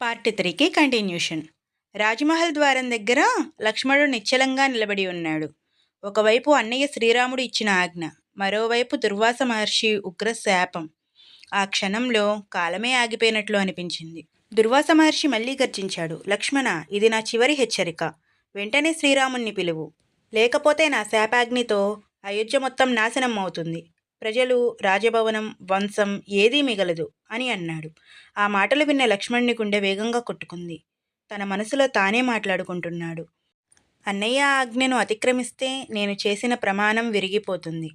Part 3కి continuation. Rajmahal ద్వారం దగ్గర లక్ష్మణుడు నిశ్చలంగా నిలబడి ఉన్నాడు. ఒకవైపు అన్నయ్య శ్రీరాముడు ఇచ్చిన ఆజ్ఞ, మరోవైపు దుర్వాస మహర్షి ఉగ్ర శాపం. ఆ క్షణంలో కాలమే ఆగిపోయినట్లు అనిపించింది. దుర్వాస మహర్షి మళ్ళీ గర్జించాడు. లక్ష్మణ, ఇది నా చివరి హెచ్చరిక. వెంటనే శ్రీరాముణ్ణి పిలువు. లేకపోతే నా శాపాగ్నితో అయోధ్య మొత్తం నాశనం అవుతుంది. ప్రజలు, రాజభవనం, వంశం ఏదీ మిగలదు అని అన్నాడు. ఆ మాటలు విన్న లక్ష్మణుని గుండె వేగంగా కొట్టుకుంది. తన మనసులో తానే మాట్లాడుకుంటున్నాడు. అన్నయ్య ఆజ్ఞను అతిక్రమిస్తే నేను చేసిన ప్రమాణం విరిగిపోతుంది.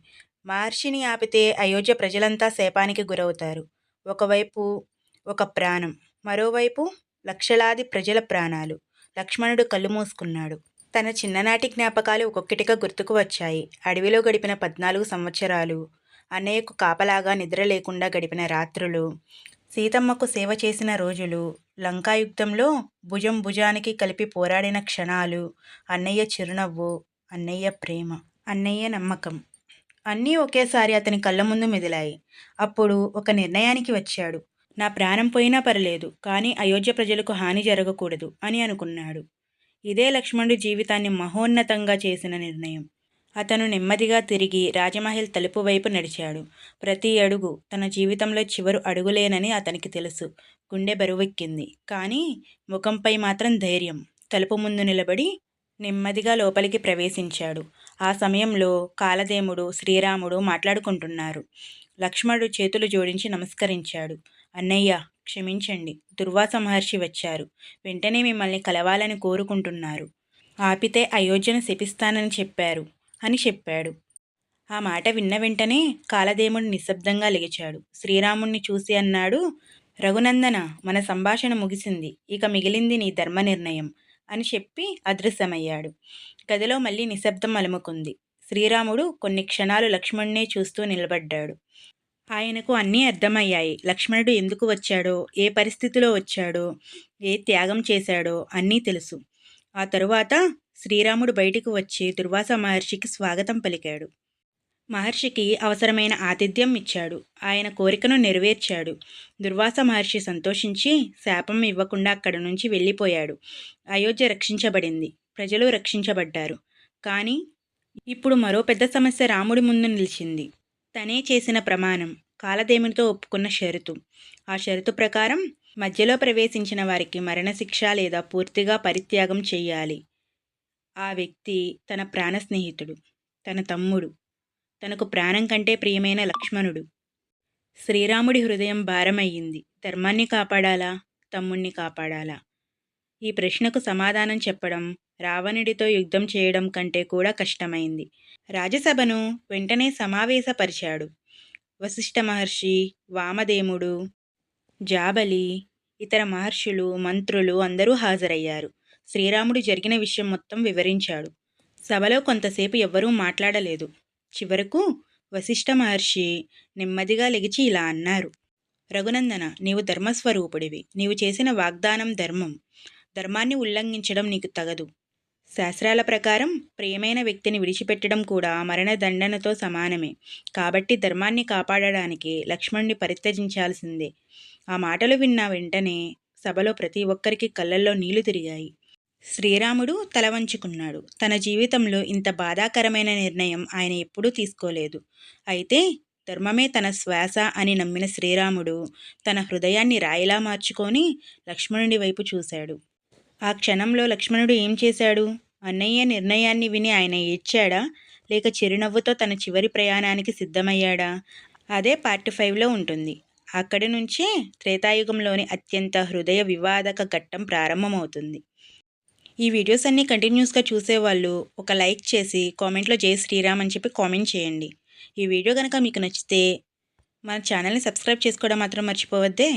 మహర్షిని ఆపితే అయోధ్య ప్రజలంతా శాపానికి గురవుతారు. ఒకవైపు ఒక ప్రాణం, మరోవైపు లక్షలాది ప్రజల ప్రాణాలు. లక్ష్మణుడు కళ్ళు మూసుకున్నాడు. తన చిన్ననాటి జ్ఞాపకాలు ఒక్కొక్కటిగా గుర్తుకు వచ్చాయి. అడవిలో గడిపిన 14 సంవత్సరాలు, అన్నయ్యకు కాపలాగా నిద్ర లేకుండా గడిపిన రాత్రులు, సీతమ్మకు సేవ చేసిన రోజులు, లంకాయుద్ధంలో భుజం భుజానికి కలిపి పోరాడిన క్షణాలు, అన్నయ్య చిరునవ్వు, అన్నయ్య ప్రేమ, అన్నయ్య నమ్మకం అన్నీ ఒకేసారి అతని కళ్ళ ముందు మెదిలాయి. అప్పుడు ఒక నిర్ణయానికి వచ్చాడు. నా ప్రాణం పోయినా పర్లేదు, కానీ అయోధ్య ప్రజలకు హాని జరగకూడదు అని అనుకున్నాడు. ఇదే లక్ష్మణుడి జీవితాన్ని మహోన్నతంగా చేసిన నిర్ణయం. అతను నెమ్మదిగా తిరిగి రాజమహల్ తలుపు వైపు నడిచాడు. ప్రతి అడుగు తన జీవితంలో చివరు అడుగులేనని అతనికి తెలుసు. గుండె బరువెక్కింది, కానీ ముఖంపై మాత్రం ధైర్యం. తలుపు ముందు నిలబడి నెమ్మదిగా లోపలికి ప్రవేశించాడు. ఆ సమయంలో కాలదేముడు, శ్రీరాముడు మాట్లాడుకుంటున్నారు. లక్ష్మణుడు చేతులు జోడించి నమస్కరించాడు. అన్నయ్య, క్షమించండి. దుర్వాస మహర్షి వచ్చారు. వెంటనే మిమ్మల్ని కలవాలని కోరుకుంటున్నారు. ఆపితే అయోధ్యను శపిస్తానని చెప్పారు అని చెప్పాడు. ఆ మాట విన్న వెంటనే కాలదేముడు నిశ్శబ్దంగా లేచాడు. శ్రీరాముణ్ణి చూసి అన్నాడు, రఘునందన, మన సంభాషణ ముగిసింది. ఇక మిగిలింది నీ ధర్మ నిర్ణయం అని చెప్పి అదృశ్యమయ్యాడు. గదిలో మళ్ళీ నిశ్శబ్దం అలుముకుంది. శ్రీరాముడు కొన్ని క్షణాలు లక్ష్మణ్ణే చూస్తూ నిలబడ్డాడు. ఆయనకు అన్నీ అర్థమయ్యాయి. లక్ష్మణుడు ఎందుకు వచ్చాడో, ఏ పరిస్థితిలో వచ్చాడో, ఏ త్యాగం చేశాడో అన్నీ తెలుసు. ఆ తరువాత శ్రీరాముడు బయటికి వచ్చి దుర్వాస మహర్షికి స్వాగతం పలికాడు. మహర్షికి అవసరమైన ఆతిథ్యం ఇచ్చాడు. ఆయన కోరికను నెరవేర్చాడు. దుర్వాస మహర్షి సంతోషించి శాపం ఇవ్వకుండా అక్కడి నుంచి వెళ్ళిపోయాడు. అయోధ్య రక్షించబడింది. ప్రజలు రక్షించబడ్డారు. కానీ ఇప్పుడు మరో పెద్ద సమస్య రాముడి ముందు నిలిచింది. తనే చేసిన ప్రమాణం, కాలదేవునితో ఒప్పుకున్న షరతు. ఆ షరతు ప్రకారం మధ్యలో ప్రవేశించిన వారికి మరణశిక్ష లేదా పూర్తిగా పరిత్యాగం చెయ్యాలి. ఆ వ్యక్తి తన ప్రాణ స్నేహితుడు, తన తమ్ముడు, తనకు ప్రాణం కంటే ప్రియమైన లక్ష్మణుడు. శ్రీరాముడి హృదయం భారమయ్యింది. ధర్మాన్ని కాపాడాలా, తమ్ముణ్ణి కాపాడాలా? ఈ ప్రశ్నకు సమాధానం చెప్పడం రావణుడితో యుద్ధం చేయడం కంటే కూడా కష్టమైంది. రాజసభను వెంటనే సమావేశపరిచాడు. వశిష్ఠ మహర్షి, వామదేవుడు, జాబలి, ఇతర మహర్షులు, మంత్రులు అందరూ హాజరయ్యారు. శ్రీరాముడు జరిగిన విషయం మొత్తం వివరించాడు. సభలో కొంతసేపు ఎవ్వరూ మాట్లాడలేదు. చివరకు వశిష్ఠ మహర్షి నెమ్మదిగా లెగిచి ఇలా అన్నారు, రఘునందన, నీవు ధర్మస్వరూపుడివి. నీవు చేసిన వాగ్దానం ధర్మం. ధర్మాన్ని ఉల్లంఘించడం నీకు తగదు. శాస్త్రాల ప్రకారం ప్రియమైన వ్యక్తిని విడిచిపెట్టడం కూడా మరణదండనతో సమానమే. కాబట్టి ధర్మాన్ని కాపాడడానికి లక్ష్మణుని పరిత్యజించాల్సిందే. ఆ మాటలు విన్న వెంటనే సభలో ప్రతి ఒక్కరికి కళ్ళల్లో నీళ్లు తిరిగాయి. శ్రీరాముడు తల వంచుకున్నాడు. తన జీవితంలో ఇంత బాధాకరమైన నిర్ణయం ఆయన ఎప్పుడూ తీసుకోలేదు. అయితే ధర్మమే తన శ్వాస అని నమ్మిన శ్రీరాముడు తన హృదయాన్ని రాయిలా మార్చుకొని లక్ష్మణుడి వైపు చూశాడు. ఆ క్షణంలో లక్ష్మణుడు ఏం చేశాడు? అన్నయ్య నిర్ణయాన్ని విని ఆయన ఏడ్చాడా, లేక చిరునవ్వుతో తన చివరి ప్రయాణానికి సిద్ధమయ్యాడా? అదే పార్ట్ 5లో ఉంటుంది. అక్కడి నుంచే త్రేతాయుగంలోని అత్యంత హృదయ వివాదక ఘట్టం ప్రారంభమవుతుంది. ఈ వీడియోస్ అన్నీ కంటిన్యూస్గా చూసేవాళ్ళు ఒక లైక్ చేసి కామెంట్లో జై శ్రీరామ్ అని చెప్పి కామెంట్ చేయండి. ఈ వీడియో కనుక మీకు నచ్చితే మన ఛానల్ని సబ్స్క్రైబ్ చేసుకోవడం మాత్రం మర్చిపోవద్దే.